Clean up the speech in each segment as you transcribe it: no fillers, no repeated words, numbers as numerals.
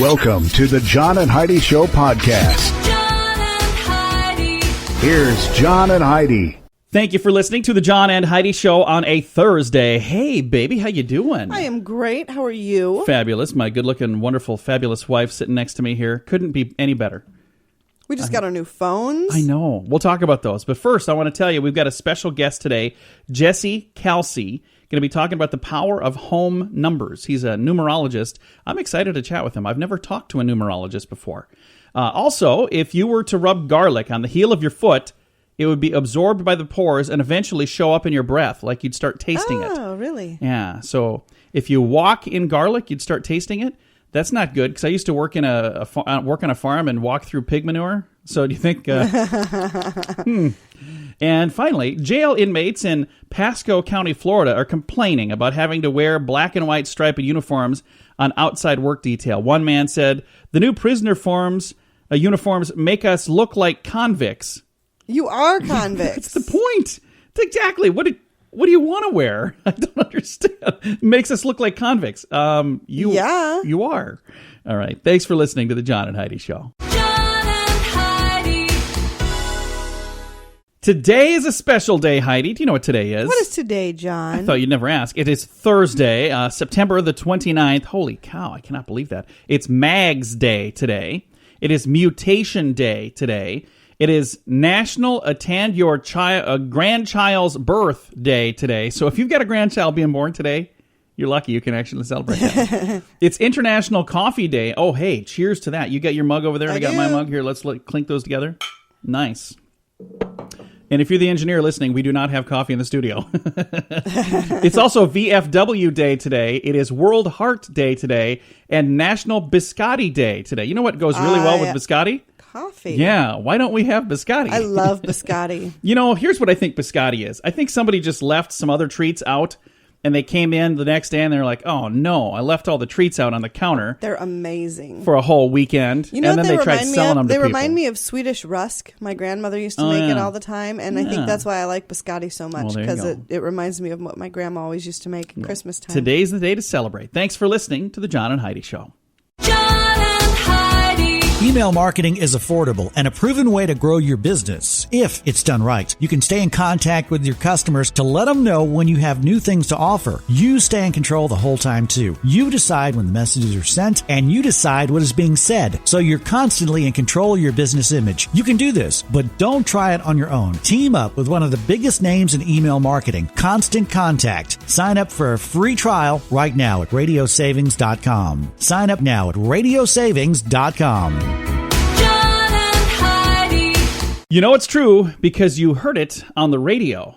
Welcome to the John and Heidi Show podcast. John and Heidi. Here's John and Heidi. Thank you for listening to the John and Heidi Show on a Thursday. Hey, baby, how you doing? I am great. How are you? Fabulous. My good-looking, wonderful, fabulous wife sitting next to me here. Couldn't be any better. We just got our new phones. I know. We'll talk about those. But first, I want to tell you, we've got a special guest today, Jesse Kalsi, going to be talking about the power of home numbers. He's a numerologist. I'm excited to chat with him. I've never talked to a numerologist before. Also, if you were to rub garlic on the heel of your foot, it would be absorbed by the pores and eventually show up in your breath, like you'd start tasting it. Oh, really? Yeah. So if you walk in garlic, you'd start tasting it. That's not good, because I used to work in work on a farm and walk through pig manure. So do you think... And finally, jail inmates in Pasco County, Florida, are complaining about having to wear black and white striped uniforms on outside work detail. One man said, "The new prisoner uniforms make us look like convicts." You are convicts. That's the point. That's exactly. What do you want to wear? I don't understand. It makes us look like convicts. You are. All right. Thanks for listening to the John and Heidi Show. John and Heidi. Today is a special day, Heidi. Do you know what today is? What is today, John? I thought you'd never ask. It is Thursday, September the 29th. Holy cow, I cannot believe that. It's Mags Day today. It is Mutation Day today. It is National Attend Your Grandchild's Birth Day today. So if you've got a grandchild being born today, you're lucky you can actually celebrate that. It's International Coffee Day. Oh, hey, cheers to that. You got your mug over there? I got my mug here. Let's clink those together. Nice. And if you're the engineer listening, we do not have coffee in the studio. It's also VFW Day today. It is World Heart Day today and National Biscotti Day today. You know what goes really well with biscotti? Coffee. Yeah. Why don't we have biscotti? I love biscotti. You know, here's what I think biscotti is. I think somebody just left some other treats out, and they came in the next day and they're like, "Oh no, I left all the treats out on the counter." They're amazing. For a whole weekend. You know and what then they tried selling them to people? people. They remind me of Swedish rusk. My grandmother used to make it all the time, and I think that's why I like biscotti so much, because it reminds me of what my grandma always used to make at Christmas time. Today's the day to celebrate. Thanks for listening to the John and Heidi Show. John and Heidi. Email marketing is affordable and a proven way to grow your business. If it's done right, you can stay in contact with your customers to let them know when you have new things to offer. You stay in control the whole time, too. You decide when the messages are sent, and you decide what is being said. So you're constantly in control of your business image. You can do this, but don't try it on your own. Team up with one of the biggest names in email marketing, Constant Contact. Sign up for a free trial right now at radiosavings.com. Sign up now at radiosavings.com. You know it's true because you heard it on the radio.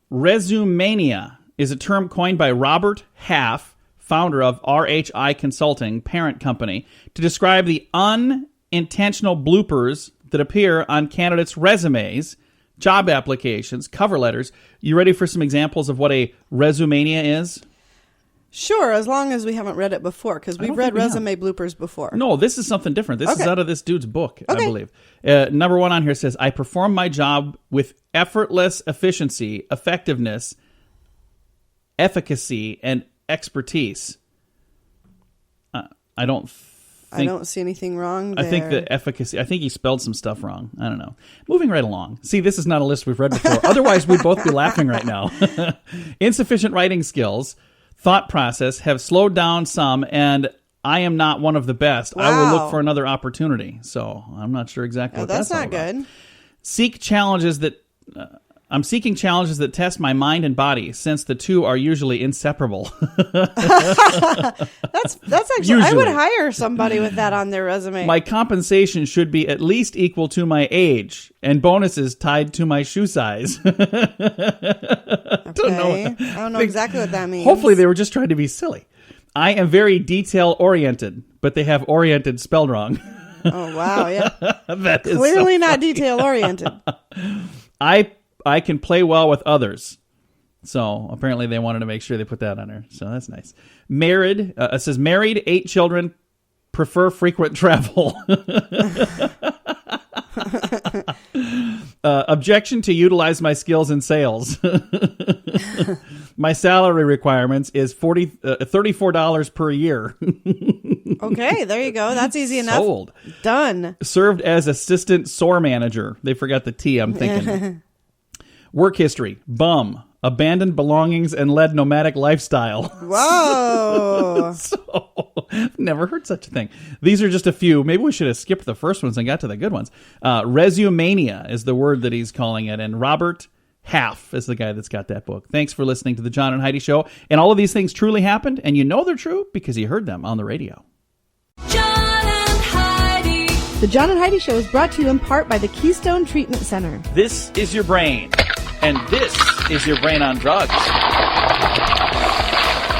Resumania is a term coined by Robert Half, founder of RHI Consulting, parent company, to describe the unintentional bloopers that appear on candidates' resumes, job applications, cover letters. You ready for some examples of what a resumania is? Sure, as long as we haven't read it before, because we've read resume bloopers before. No, this is something different. This is out of this dude's book, I believe. Number one on here says, "I perform my job with effortless efficiency, effectiveness, efficacy, and expertise." I don't see anything wrong there. I think the efficacy, I think he spelled some stuff wrong. I don't know. Moving right along. See, this is not a list we've read before. Otherwise, we'd both be laughing right now. Insufficient writing skills. Thought process have slowed down some, and I am not one of the best. Wow. I will look for another opportunity. So I'm not sure exactly what that's all about. That's not good. I'm seeking challenges that test my mind and body, since the two are usually inseparable. That's actually, I would hire somebody with that on their resume. My compensation should be at least equal to my age, and bonuses tied to my shoe size. I don't know exactly what that means. Hopefully they were just trying to be silly. I am very detail-oriented, but they have oriented spelled wrong. Oh, wow, yeah. That is clearly not detail-oriented. I can play well with others. So apparently they wanted to make sure they put that on her. So that's nice. Married, it says married, 8 children, prefer frequent travel. Objection to utilize my skills in sales. My salary requirements is $34 per year. Okay, there you go. That's easy enough. Sold. Done. Served as assistant store manager. They forgot the T, I'm thinking. Work history. Bum. Abandoned belongings and led nomadic lifestyle. Whoa. So, never heard such a thing. These are just a few. Maybe we should have skipped the first ones and got to the good ones. Resumania is the word that he's calling it. And Robert Half is the guy that's got that book. Thanks for listening to the John and Heidi Show. And all of these things truly happened, and you know they're true because you heard them on the radio. John and Heidi. The John and Heidi Show is brought to you in part by the Keystone Treatment Center. This is your brain, and this is your brain on drugs.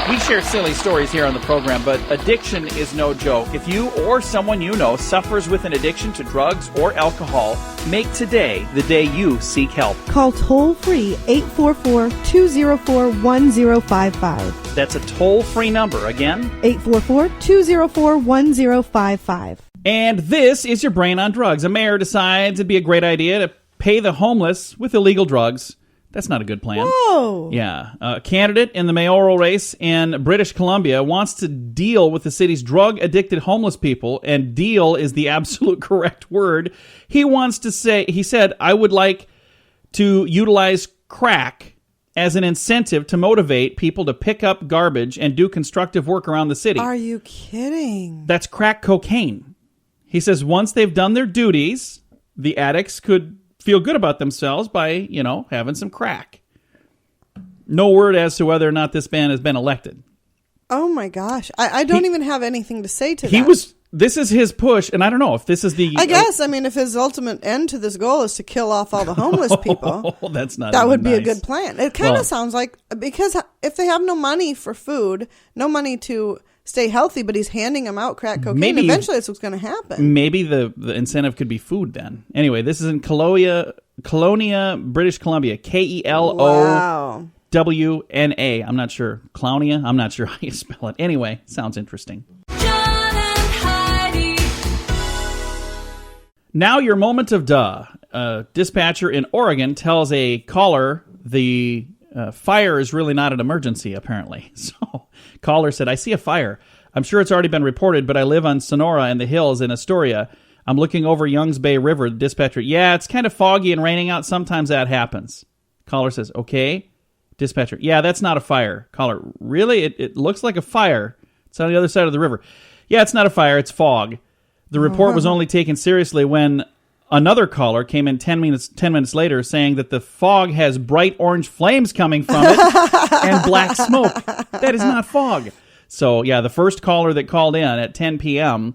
We share silly stories here on the program, but addiction is no joke. If you or someone you know suffers with an addiction to drugs or alcohol, make today the day you seek help. Call toll-free 844-204-1055. That's a toll-free number. Again, 844-204-1055. And this is your brain on drugs. A mayor decides it'd be a great idea to pay the homeless with illegal drugs. That's not a good plan. Whoa. Yeah. A candidate in the mayoral race in British Columbia wants to deal with the city's drug-addicted homeless people, and deal is the absolute correct word. He said, I would like to utilize crack as an incentive to motivate people to pick up garbage and do constructive work around the city. Are you kidding? That's crack cocaine. He says once they've done their duties, the addicts could feel good about themselves by, having some crack. No word as to whether or not this man has been elected. Oh my gosh. I don't even have anything to say to that. This is his push, and I don't know if this is the... I guess, if his ultimate end to this goal is to kill off all the homeless people, that's not that would be nice. a good plan. It kind of sounds like, because if they have no money for food, no money to stay healthy, but he's handing them out crack cocaine, eventually that's what's going to happen. Maybe the incentive could be food then. Anyway, this is in Colonia, British Columbia. KELOWNA. I'm not sure. Clownia? I'm not sure how you spell it. Anyway, sounds interesting. John and Heidi. Now your moment of duh. A dispatcher in Oregon tells a caller the fire is really not an emergency, apparently. So, caller said, I see a fire. I'm sure it's already been reported, but I live on Sonora in the hills in Astoria. I'm looking over Youngs Bay River. The dispatcher, yeah, it's kind of foggy and raining out. Sometimes that happens. Caller says, okay. Dispatcher, yeah, that's not a fire. Caller, really? It looks like a fire. It's on the other side of the river. Yeah, it's not a fire. It's fog. The report was only taken seriously when another caller came in 10 minutes later saying that the fog has bright orange flames coming from it and black smoke. That is not fog. So, yeah, the first caller that called in at 10 p.m.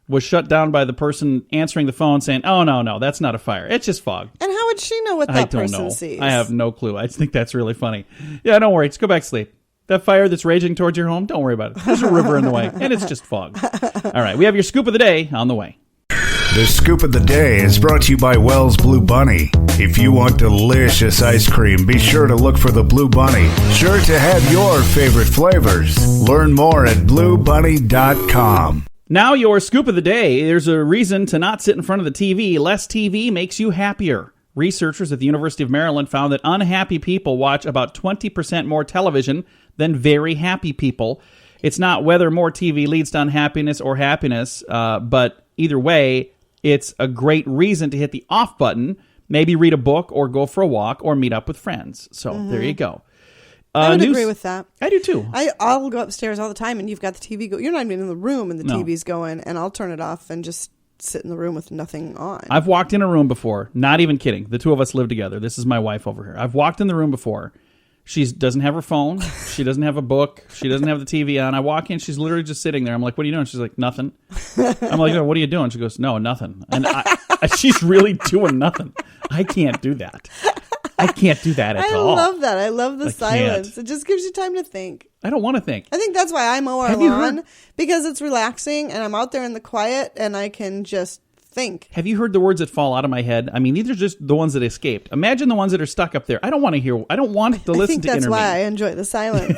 was shut down by the person answering the phone saying, oh, no, that's not a fire. It's just fog. And how would she know what that person sees? I have no clue. I think that's really funny. Yeah, don't worry. Just go back to sleep. That fire that's raging towards your home, don't worry about it. There's a river in the way, and it's just fog. All right, we have your scoop of the day on the way. The Scoop of the Day is brought to you by Wells Blue Bunny. If you want delicious ice cream, be sure to look for the Blue Bunny. Sure to have your favorite flavors. Learn more at bluebunny.com. Now your scoop of the day. There's a reason to not sit in front of the TV. Less TV makes you happier. Researchers at the University of Maryland found that unhappy people watch about 20% more television than very happy people. It's not whether more TV leads to unhappiness or happiness, but either way, it's a great reason to hit the off button, maybe read a book or go for a walk or meet up with friends. So there you go. I would agree with that. I do too. I'll go upstairs all the time and you've got the TV go. You're not even in the room and the TV's going, and I'll turn it off and just sit in the room with nothing on. I've walked in a room before, not even kidding. The two of us live together. This is my wife over here. I've walked in the room before. She doesn't have her phone. She doesn't have a book. She doesn't have the TV on. I walk in. She's literally just sitting there. I'm like, what are you doing? She's like, nothing. I'm like, oh, what are you doing? She goes, no, nothing. And she's really doing nothing. I can't do that. I can't do that at all. I love that. I love the silence. It just gives you time to think. I don't want to think. I think that's why I mow our lawn, because it's relaxing and I'm out there in the quiet and I can just think. Have you heard the words that fall out of my head? I mean, these are just the ones that escaped. Imagine the ones that are stuck up there. I don't want to hear. I don't want to listen to interviews. I think that's why I enjoy the silence.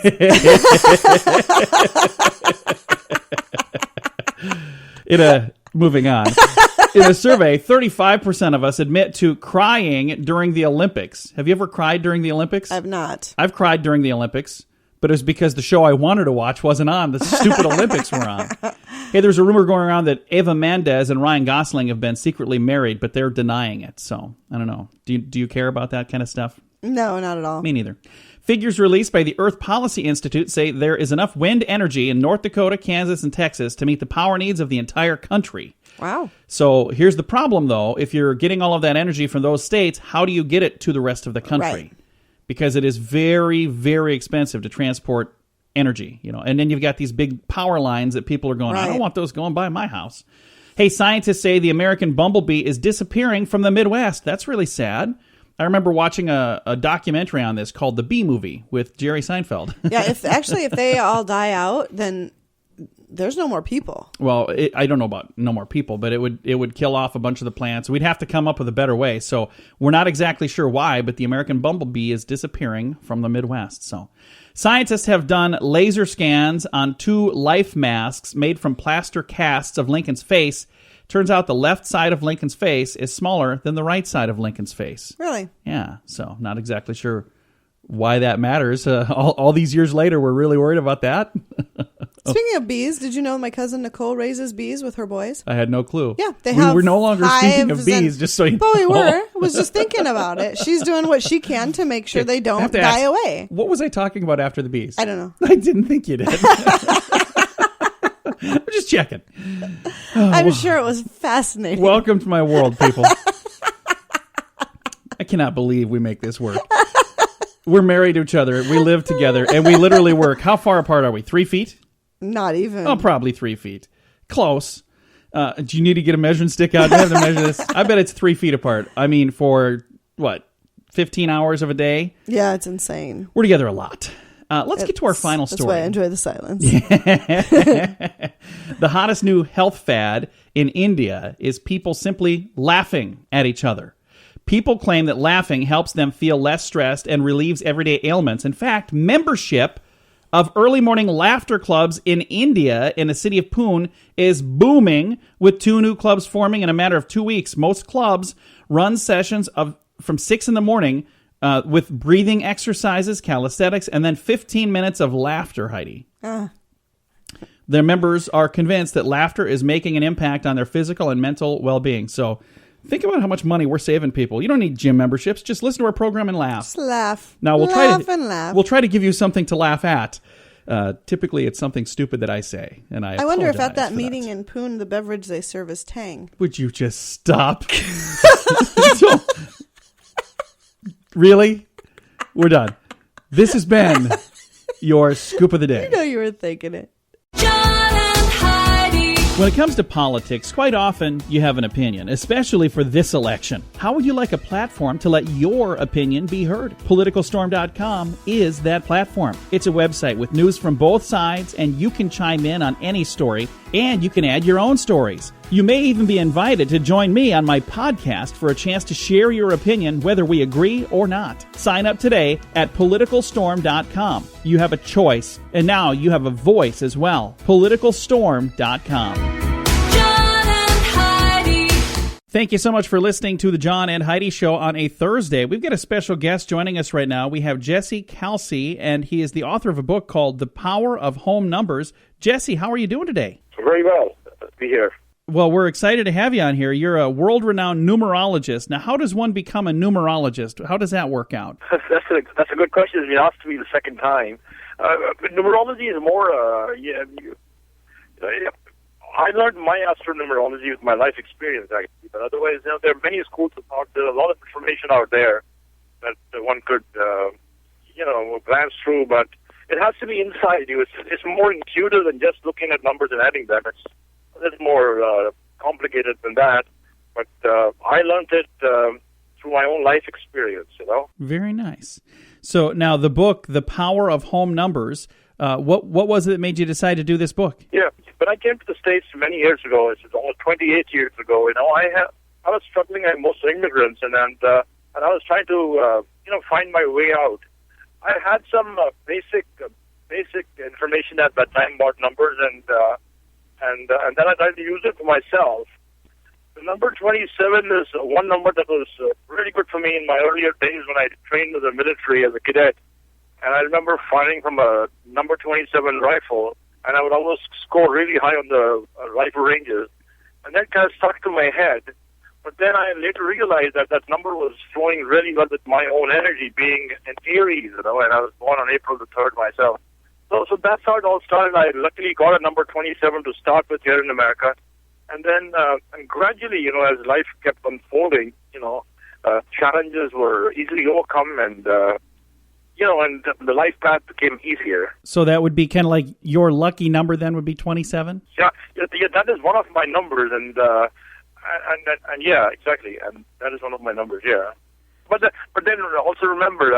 Moving on. In a survey, 35% of us admit to crying during the Olympics. Have you ever cried during the Olympics? I've not. I've cried during the Olympics, but it was because the show I wanted to watch wasn't on. The stupid Olympics were on. Hey, there's a rumor going around that Eva Mendes and Ryan Gosling have been secretly married, but they're denying it. So, I don't know. Do you care about that kind of stuff? No, not at all. Me neither. Figures released by the Earth Policy Institute say there is enough wind energy in North Dakota, Kansas, and Texas to meet the power needs of the entire country. Wow. So here's the problem, though. If you're getting all of that energy from those states, how do you get it to the rest of the country? Right. Because it is very, very expensive to transport energy, and then you've got these big power lines that people are going, I don't want those going by my house. Hey, scientists say the American bumblebee is disappearing from the Midwest. That's really sad. I remember watching a documentary on this called The Bee Movie with Jerry Seinfeld. Yeah, if they all die out, then there's no more people. Well, I don't know about no more people, but it would kill off a bunch of the plants. We'd have to come up with a better way. So we're not exactly sure why, but the American bumblebee is disappearing from the Midwest. So scientists have done laser scans on 2 life masks made from plaster casts of Lincoln's face. Turns out the left side of Lincoln's face is smaller than the right side of Lincoln's face. Really? Yeah, so not exactly sure why that matters. All these years later, we're really worried about that. Speaking of bees, did you know my cousin Nicole raises bees with her boys? I had no clue. Yeah, we're no longer speaking of bees, just so you know. But we were. I was just thinking about it. She's doing what she can to make sure they don't die away. What was I talking about after the bees? I don't know. I didn't think you did. I'm just checking. I'm sure it was fascinating. Welcome to my world, people. I cannot believe we make this work. We're married to each other. We live together, and we literally work. How far apart are we? 3 feet? Not even. Oh, probably 3 feet. Close. Do you need to get a measuring stick out? Do I have to measure this? I bet it's 3 feet apart. I mean, for, 15 hours of a day? Yeah, it's insane. We're together a lot. Let's get to our final story. That's why I enjoy the silence. The hottest new health fad in India is people simply laughing at each other. People claim that laughing helps them feel less stressed and relieves everyday ailments. In fact, membership of early morning laughter clubs in India, in the city of Pune, is booming, with 2 new clubs forming in a matter of 2 weeks. Most clubs run sessions from 6 in the morning with breathing exercises, calisthenics, and then 15 minutes of laughter, Heidi. Their members are convinced that laughter is making an impact on their physical and mental well-being. So think about how much money we're saving people. You don't need gym memberships. Just listen to our program and laugh. Just laugh. Now, we'll laugh. try to give you something to laugh at. Typically, it's something stupid that I say, and I wonder if at apologize that for meeting in Pune, the beverage they serve is Tang. Would you just stop? Really? We're done. This has been your Scoop of the Day. You know you were thinking it. John and Heidi. When it comes to politics, quite often you have an opinion, especially for this election. How would you like a platform to let your opinion be heard? PoliticalStorm.com is that platform. It's a website with news from both sides, and you can chime in on any story, and you can add your own stories. You may even be invited to join me on my podcast for a chance to share your opinion, whether we agree or not. Sign up today at PoliticalStorm.com. You have a choice, and now you have a voice as well. PoliticalStorm.com. John and Heidi. Thank you so much for listening to the John and Heidi Show on a Thursday. We've got a special guest joining us right now. We have Jesse Kalsi, and he is the author of a book called The Power of Home Numbers. Jesse, how are you doing today? Very well. Let's be here. Well, we're excited to have you on here. You're a world-renowned numerologist. Now, how does one become a numerologist? How does that work out? That's a good question. It's been asked me the second time. Numerology is more, I learned my astronumerology with my life experience, actually. But otherwise, there are many schools of thought. There's a lot of information out there that one could, glance through, but it has to be inside you. It's more intuitive than just looking at numbers and adding them. It's more complicated than that, but I learned it through my own life experience, Very nice. So now the book, The Power of Home Numbers, what was it that made you decide to do this book? Yeah, when I came to the States many years ago, it's almost 28 years ago, I was struggling like most immigrants, and I was trying to, find my way out. I had some basic information at that time about numbers, and then I tried to use it for myself. The number 27 is one number that was really good for me in my earlier days when I trained in the military as a cadet. And I remember firing from a number 27 rifle, and I would always score really high on the rifle ranges. And that kind of stuck to my head. But then I later realized that that number was flowing really well with my own energy, being an Aries, and I was born on April the 3rd myself. So that's how it all started. I luckily got a number 27 to start with here in America. And then and gradually, as life kept unfolding, challenges were easily overcome, and and the life path became easier. So that would be kind of like your lucky number then would be 27? Yeah, that is one of my numbers, and yeah, exactly, and that is one of my numbers, yeah. But then also remember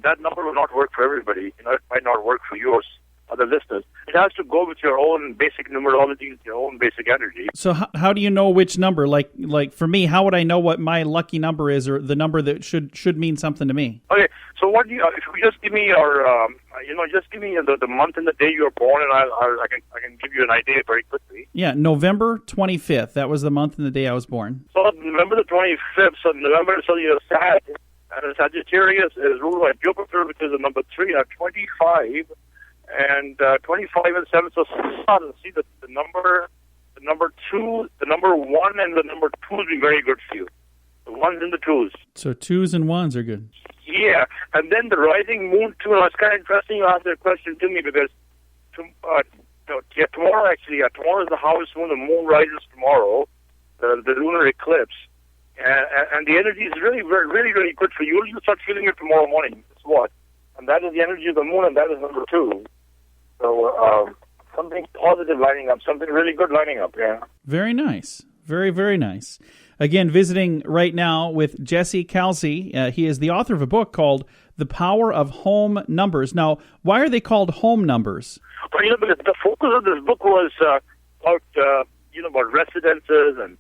that number will not work for everybody. It might not work for yours, other listeners. It has to go with your own basic numerology, your own basic energy. So how do you know which number? Like for me, how would I know what my lucky number is, or the number that should mean something to me? Okay, so what if you just give me your, just give me the month and the day you were born, and I can give you an idea very quickly. Yeah, November 25th. That was the month and the day I was born. So November the 25th. So November, so you're Sag, and Sagittarius is ruled by Jupiter, which is the number 3, 25. And 25 and 7, so sun. See the number 2, the number 1, and the number 2 would be very good for you. The 1s and the 2s. So 2s and 1s are good. Yeah, and then the rising moon too. Now, it's kind of interesting you asked that question to me because tomorrow tomorrow is the harvest moon. The moon rises tomorrow, the lunar eclipse, and the energy is really, really, really good for you. You'll start feeling it tomorrow morning. Guess what? And that is the energy of the moon, and that is number 2. So something positive lining up, something really good lining up, yeah. Very nice. Very, very nice. Again, visiting right now with Jesse Kalsi. He is the author of a book called The Power of Home Numbers. Now, why are they called home numbers? Well, because the focus of this book was about residences and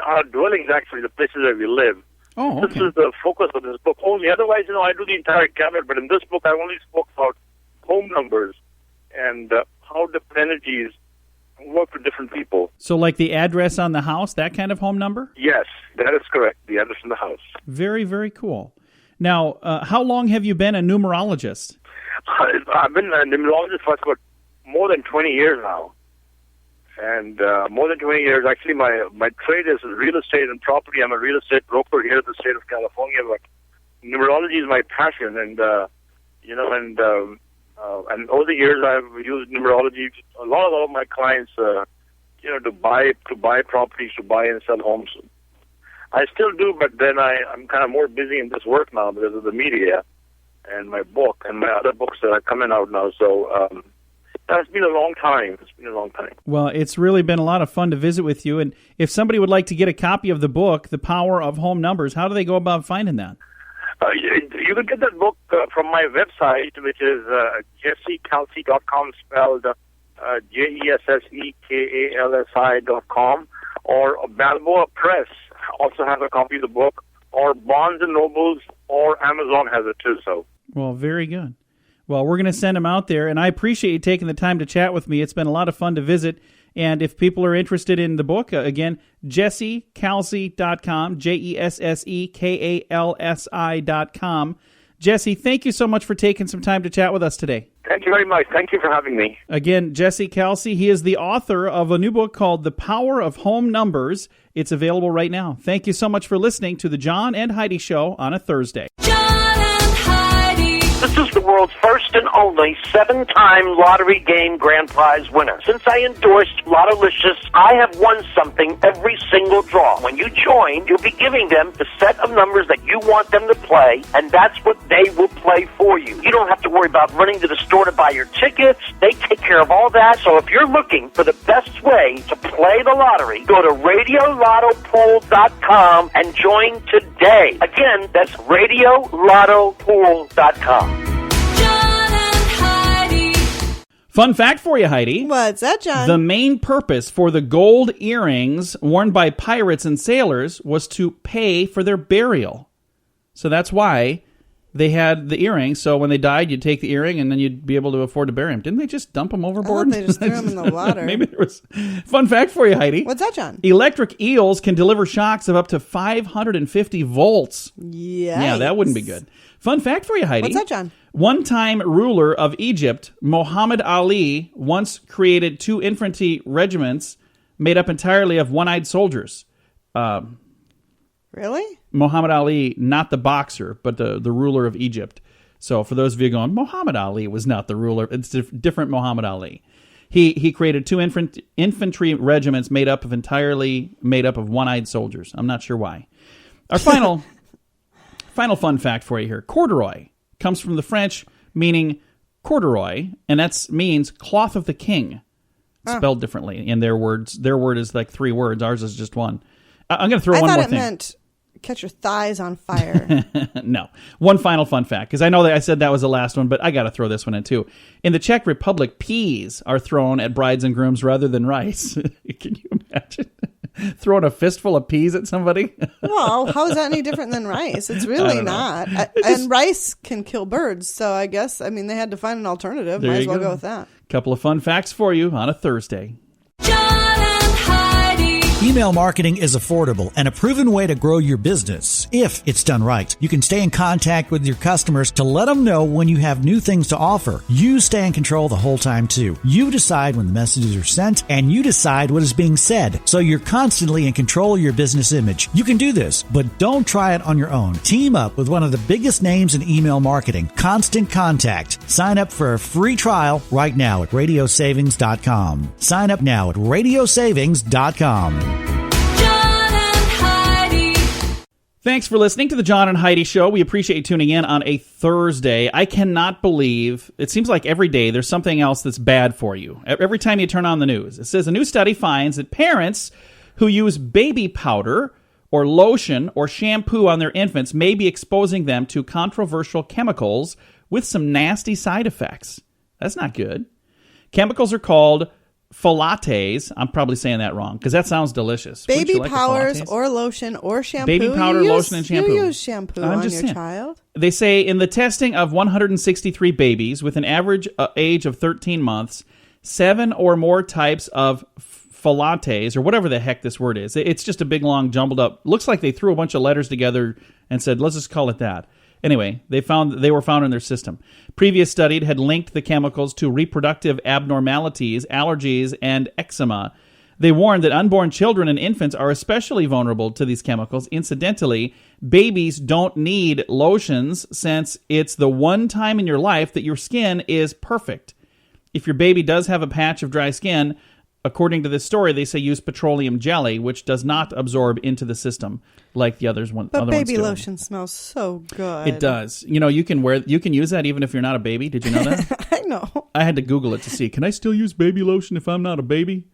our dwellings, actually, the places where we live. Oh, okay. This is the focus of this book only. Otherwise, I do the entire gamut, but in this book, I only spoke about home numbers and how different energies work for different people. So like the address on the house, that kind of home number? Yes, that is correct, the address in the house. Very, very cool. Now, how long have you been a numerologist? I've been a numerologist for about more than 20 years now. And more than 20 years, actually, my trade is real estate and property. I'm a real estate broker here in the state of California, but numerology is my passion. And, and over the years, I've used numerology. A lot of my clients, to buy properties, to buy and sell homes. I still do, but then I'm kind of more busy in this work now because of the media and my book and my other books that are coming out now. So it's been a long time. Well, it's really been a lot of fun to visit with you. And if somebody would like to get a copy of the book, The Power of Home Numbers, how do they go about finding that? You can get that book from my website, which is JesseKalsi.com, spelled JesseKalsi.com, or Balboa Press also has a copy of the book, or Barnes & Nobles, or Amazon has it too. So. Well, very good. Well, we're going to send them out there, and I appreciate you taking the time to chat with me. It's been a lot of fun to visit. And if people are interested in the book, again, JesseKalsi.com, JesseKalsi.com. Jesse, thank you so much for taking some time to chat with us today. Thank you very much. Thank you for having me. Again, Jesse Kalsi, he is the author of a new book called The Power of Home Numbers. It's available right now. Thank you so much for listening to the John and Heidi Show on a Thursday. John and Heidi. This is the world's first and only 7-time lottery game grand prize winner. Since I endorsed Lottolicious, I have won something every single draw. When you join, you'll be giving them the set of numbers that you want them to play, and that's what they will play for you. You don't have to worry about running to the store to buy your tickets. They take care of all that. So if you're looking for the best way to play the lottery, go to RadioLottoPool.com and join today. Again, that's RadioLottoPool.com. Fun fact for you, Heidi. What's that, John? The main purpose for the gold earrings worn by pirates and sailors was to pay for their burial. So that's why they had the earring, so when they died, you'd take the earring and then you'd be able to afford to bury them. Didn't they just dump them overboard? They just threw them in the water. Maybe there was... Fun fact for you, Heidi. What's that, John? Electric eels can deliver shocks of up to 550 volts. Yikes. Yeah, that wouldn't be good. Fun fact for you, Heidi. What's that, John? One-time ruler of Egypt, Muhammad Ali, once created 2 infantry regiments made up entirely of one-eyed soldiers. Really? Muhammad Ali, not the boxer, but the ruler of Egypt. So for those of you going, Muhammad Ali was not the ruler. It's different Muhammad Ali. He created 2 infantry regiments entirely made up of one-eyed soldiers. I'm not sure why. Our final fun fact for you here. Corduroy comes from the French meaning corduroy, and that means cloth of the king. Spelled differently in their words. Their word is like 3 words. Ours is just 1. I'm going to throw one more thing. I thought it meant catch your thighs on fire. No. One final fun fact, because I know that I said that was the last one, but I got to throw this one in too. In the Czech Republic, peas are thrown at brides and grooms rather than rice. Can you imagine throwing a fistful of peas at somebody? Well, how is that any different than rice? It's really not. And rice can kill birds, so I guess, they had to find an alternative. Might as well go with that. Couple of fun facts for you on a Thursday. John and Heidi. Email marketing is affordable and a proven way to grow your business. If it's done right, you can stay in contact with your customers to let them know when you have new things to offer. You stay in control the whole time too. You decide when the messages are sent and you decide what is being said. So you're constantly in control of your business image. You can do this, but don't try it on your own. Team up with one of the biggest names in email marketing, Constant Contact. Sign up for a free trial right now at radiosavings.com. Sign up now at radiosavings.com. Thanks for listening to the John and Heidi Show. We appreciate you tuning in on a Thursday. I cannot believe, it seems like every day there's something else that's bad for you. Every time you turn on the news. It says a new study finds that parents who use baby powder or lotion or shampoo on their infants may be exposing them to controversial chemicals with some nasty side effects. That's not good. Chemicals are called phthalates. I'm probably saying that wrong because that sounds delicious. Baby powders or lotion or shampoo. Baby powder, lotion, and shampoo. You use shampoo on your child. They say in the testing of 163 babies with an average age of 13 months, 7 or more types of phthalates, or whatever the heck this word is. It's just a big, long, jumbled up. Looks like they threw a bunch of letters together and said, let's just call it that. Anyway, they were found in their system. Previous study had linked the chemicals to reproductive abnormalities, allergies, and eczema. They warned that unborn children and infants are especially vulnerable to these chemicals. Incidentally, babies don't need lotions since it's the one time in your life that your skin is perfect. If your baby does have a patch of dry skin, according to this story, they say use petroleum jelly, which does not absorb into the system like the others. But baby lotion smells so good. It does. You can use that even if you're not a baby. Did you know that? I know. I had to Google it to see. Can I still use baby lotion if I'm not a baby?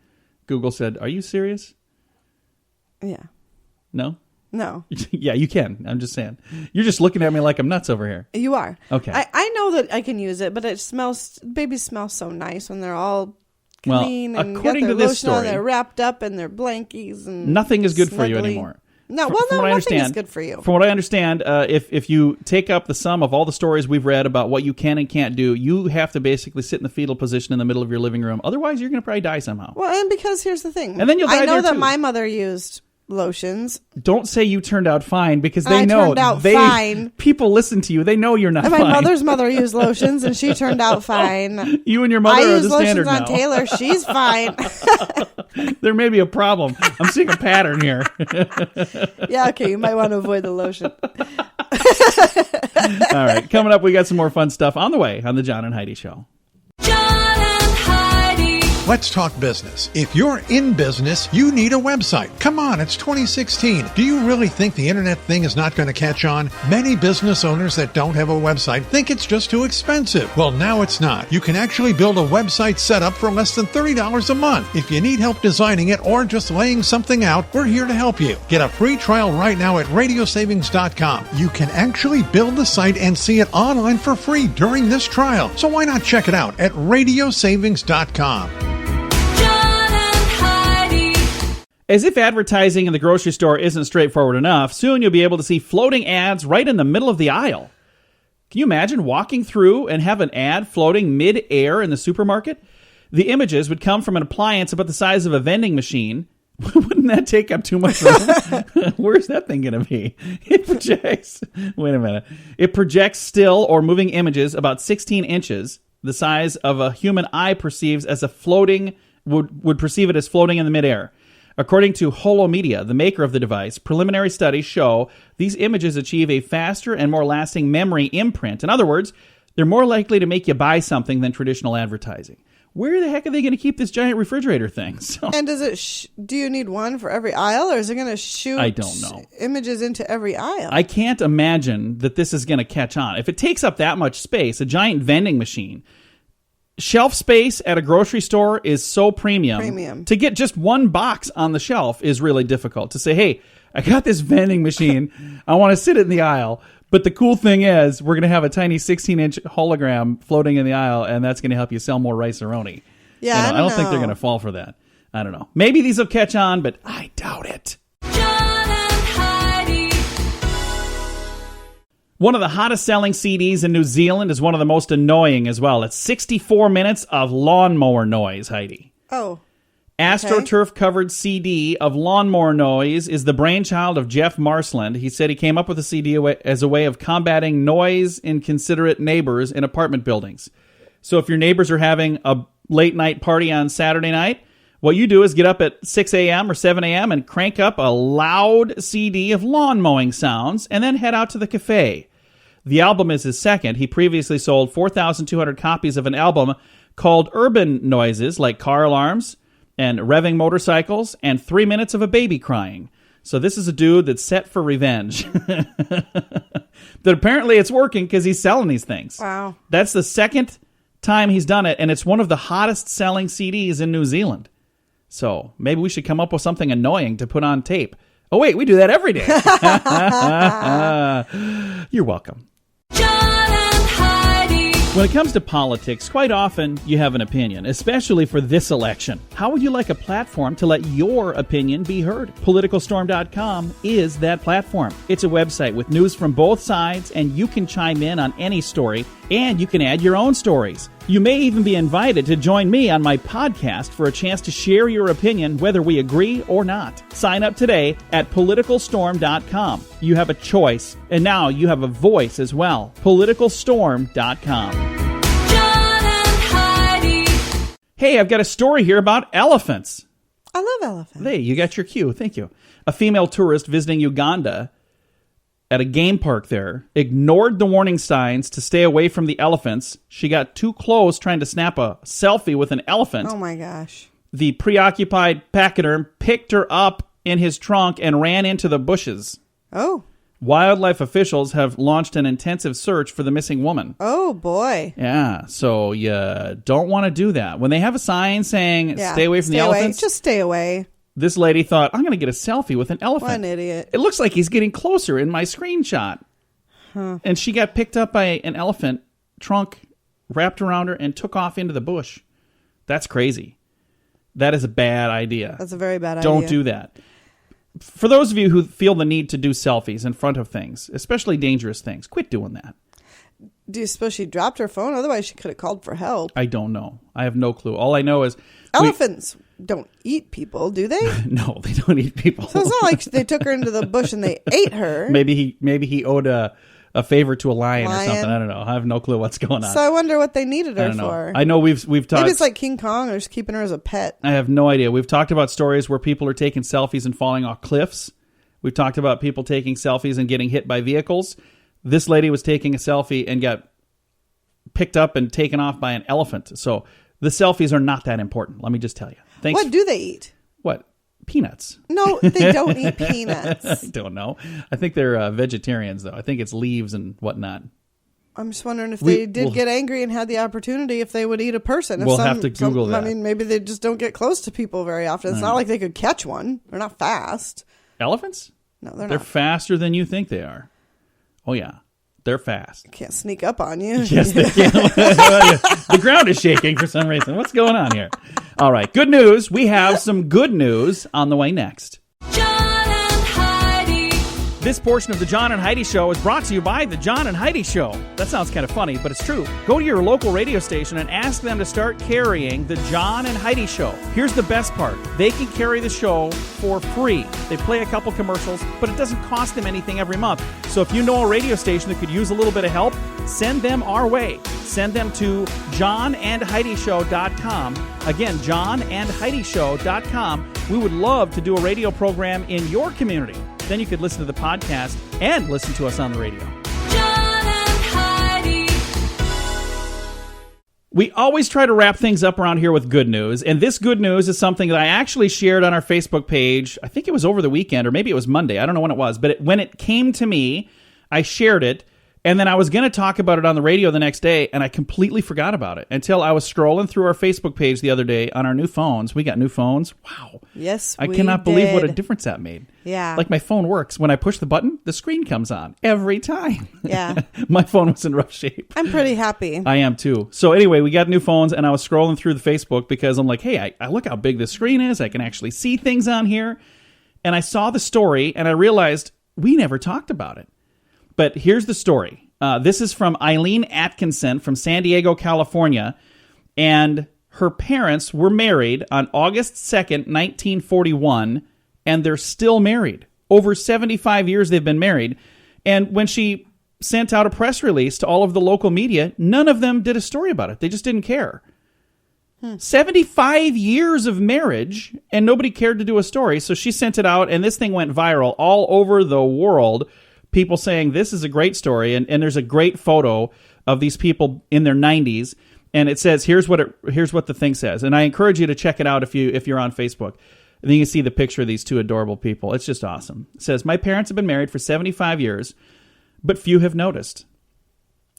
Google said, "Are you serious?" Yeah. No. No. Yeah, you can. I'm just saying. You're just looking at me like I'm nuts over here. You are. Okay. I know that I can use it, but babies smell so nice when they're all clean and according got their to this lotion on, story, they're wrapped up in their blankies and nothing is good snuggly. for you anymore. No, nothing is good for you. From what I understand, if you take up the sum of all the stories we've read about what you can and can't do, you have to basically sit in the fetal position in the middle of your living room. Otherwise, you're going to probably die somehow. Well, and because here's the thing. And then you'll die I know there that too. my mother used lotions. Don't say you turned out fine because they I know. Turned out fine. People listen to you. They know you're not and fine. My mother's mother used lotions and she turned out fine. You and your mother are the standard now. I use lotions on Taylor. She's fine. There may be a problem. I'm seeing a pattern here. Yeah, okay. You might want to avoid the lotion. All right. Coming up, we got some more fun stuff on the way on the John and Heidi Show. Let's talk business. If you're in business, you need a website. Come on, it's 2016. Do you really think the internet thing is not going to catch on? Many business owners that don't have a website think it's just too expensive. Well, now it's not. You can actually build a website setup for less than $30 a month. If you need help designing it or just laying something out, we're here to help you. Get a free trial right now at radiosavings.com. You can actually build the site and see it online for free during this trial. So why not check it out at radiosavings.com. As if advertising in the grocery store isn't straightforward enough, soon you'll be able to see floating ads right in the middle of the aisle. Can you imagine walking through and have an ad floating mid-air in the supermarket? The images would come from an appliance about the size of a vending machine. Wouldn't that take up too much room? Where's that thing going to be? It projects. Wait a minute. It projects still or moving images about 16 inches, the size of a human eye perceives as a floating, would perceive it as floating in the midair. According to Holomedia, the maker of the device, preliminary studies show these images achieve a faster and more lasting memory imprint. In other words, they're more likely to make you buy something than traditional advertising. Where the heck are they going to keep this giant refrigerator thing? So, and does it? Do you need one for every aisle, or is it going to shoot? I don't know. Images into every aisle. I can't imagine that this is going to catch on. If it takes up that much space, a giant vending machine, shelf space at a grocery store is so premium. To get just one box on the shelf is really difficult. To say, hey, I got this vending machine. I want to sit it in the aisle. But the cool thing is, we're going to have a tiny 16-inch hologram floating in the aisle, and that's going to help you sell more rice-a-roni. Yeah, I don't think they're going to fall for that. I don't know. Maybe these will catch on, but I doubt it. John and Heidi. One of the hottest selling CDs in New Zealand is one of the most annoying as well. It's 64 minutes of lawnmower noise, Heidi. Oh. AstroTurf-covered CD of lawnmower noise is the brainchild of Jeff Marsland. He said he came up with the CD as a way of combating noise-inconsiderate neighbors in apartment buildings. So if your neighbors are having a late-night party on Saturday night, what you do is get up at 6 a.m. or 7 a.m. and crank up a loud CD of lawn mowing sounds and then head out to the cafe. The album is his second. He previously sold 4,200 copies of an album called Urban Noises, like car alarms and revving motorcycles, and 3 minutes of a baby crying. So this is a dude that's set for revenge. But apparently it's working because he's selling these things. Wow. That's the second time he's done it, and it's one of the hottest selling CDs in New Zealand. So maybe we should come up with something annoying to put on tape. Oh, wait, we do that every day. You're welcome. John and Heidi. When it comes to politics, quite often you have an opinion, especially for this election. How would you like a platform to let your opinion be heard? PoliticalStorm.com is that platform. It's a website with news from both sides, and you can chime in on any story, and you can add your own stories. You may even be invited to join me on my podcast for a chance to share your opinion, whether we agree or not. Sign up today at PoliticalStorm.com. You have a choice, and now you have a voice as well. PoliticalStorm.com. John and Heidi. Hey, I've got a story here about elephants. I love elephants. Hey, you got your cue. Thank you. A female tourist visiting Uganda at a game park there ignored the warning signs to stay away from the elephants. She got too close trying to snap a selfie with an elephant. Oh my gosh. The preoccupied pachyderm picked her up in his trunk and ran into the bushes. Oh. Wildlife officials have launched an intensive search for the missing woman. Oh boy. Yeah, so you don't want to do that. When they have a sign saying stay away from the elephants. Just stay away. This lady thought, I'm going to get a selfie with an elephant. What an idiot. It looks like he's getting closer in my screenshot. Huh. And she got picked up by an elephant, trunk wrapped around her, and took off into the bush. That's crazy. That is a bad idea. That's a very bad idea. Don't do that. For those of you who feel the need to do selfies in front of things, especially dangerous things, quit doing that. Do you suppose she dropped her phone? Otherwise, she could have called for help. I don't know. I have no clue. All I know is... Elephants don't eat people, do they? No, they don't eat people. So it's not like they took her into the bush and they ate her. Maybe he owed a favor to a lion or something. I don't know. I have no clue what's going on. So I wonder what they needed her for. I know we've talked. Maybe it's like King Kong, or just keeping her as a pet. I have no idea. We've talked about stories where people are taking selfies and falling off cliffs. We've talked about people taking selfies and getting hit by vehicles. This lady was taking a selfie and got picked up and taken off by an elephant. So the selfies are not that important. Let me just tell you. Thanks. What do they eat? What? Peanuts. No, they don't eat peanuts. I don't know. I think they're vegetarians, though. I think it's leaves and whatnot. I'm just wondering if they did get angry and had the opportunity, if they would eat a person. We'll have to Google that. I mean, maybe they just don't get close to people very often. It's not like they could catch one. They're not fast. Elephants? No, they're not. They're faster than you think they are. Oh, yeah. They're fast. Can't sneak up on you. Yes, they can. The ground is shaking for some reason. What's going on here? All right. Good news. We have some good news on the way next. John and Heidi. This portion of the John and Heidi Show is brought to you by the John and Heidi Show. That sounds kind of funny, but it's true. Go to your local radio station and ask them to start carrying the John and Heidi Show. Here's the best part. They can carry the show for free. They play a couple commercials, but it doesn't cost them anything every month. So if you know a radio station that could use a little bit of help, send them our way. Send them to johnandheidishow.com. Again, johnandheidishow.com. We would love to do a radio program in your community. Then you could listen to the podcast and listen to us on the radio. John and Heidi. We always try to wrap things up around here with good news, and this good news is something that I actually shared on our Facebook page. I think it was over the weekend, or maybe it was Monday. I don't know when it was, but when it came to me, I shared it, and then I was going to talk about it on the radio the next day, and I completely forgot about it until I was scrolling through our Facebook page the other day on our new phones. We got new phones. Wow. Yes, I cannot believe what a difference that made. Yeah. Like my phone works. When I push the button, the screen comes on every time. Yeah. My phone was in rough shape. I'm pretty happy. I am too. So anyway, we got new phones, and I was scrolling through the Facebook because I'm like, hey, I look how big this screen is. I can actually see things on here. And I saw the story, and I realized we never talked about it. But here's the story. This is from Eileen Atkinson from San Diego, California. And her parents were married on August 2nd, 1941, and they're still married. Over 75 years they've been married. And when she sent out a press release to all of the local media, none of them did a story about it. They just didn't care. 75 years of marriage, and nobody cared to do a story. So she sent it out, and this thing went viral all over the world. People saying this is a great story, and there's a great photo of these people in their 90s, and it says here's what the thing says, and I encourage you to check it out if you're on Facebook. And then you can see the picture of these two adorable people. It's just awesome. It says, my parents have been married for 75 years, but few have noticed.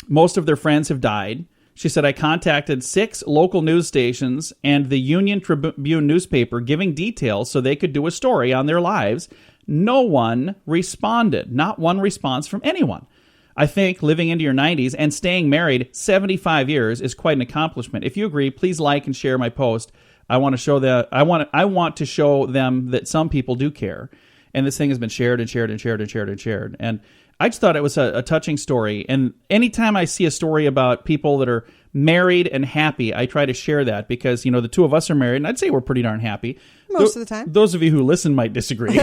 Most of their friends have died. She said, I contacted 6 local news stations and the Union Tribune newspaper giving details so they could do a story on their lives. No one responded. Not one response from anyone. I think living into your 90s and staying married 75 years is quite an accomplishment. If you agree, please like and share my post. I want to show I want to show them that some people do care. And this thing has been shared and shared and shared and shared and shared. And I just thought it was a touching story. And anytime I see a story about people that are married and happy, I try to share that because, the two of us are married, and I'd say we're pretty darn happy. Most of the time. Those of you who listen might disagree.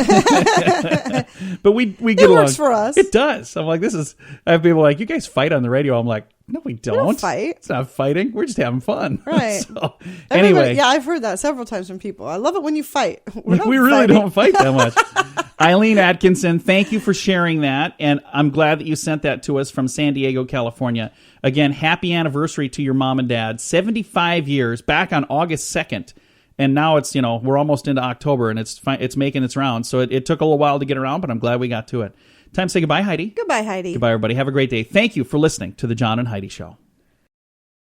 But we get along. It works for us. It does. I'm like, I have people like, you guys fight on the radio. I'm like, no, we don't. We don't fight. It's not fighting. We're just having fun. Right. So, anyway. Yeah, I've heard that several times from people. I love it when you fight. We really don't fight that much. Eileen Atkinson, thank you for sharing that. And I'm glad that you sent that to us from San Diego, California. Again, happy anniversary to your mom and dad. 75 years, back on August 2nd. And now it's, we're almost into October, and it's making its rounds. So it took a little while to get around, but I'm glad we got to it. Time to say goodbye, Heidi. Goodbye, Heidi. Goodbye, everybody. Have a great day. Thank you for listening to The John and Heidi Show.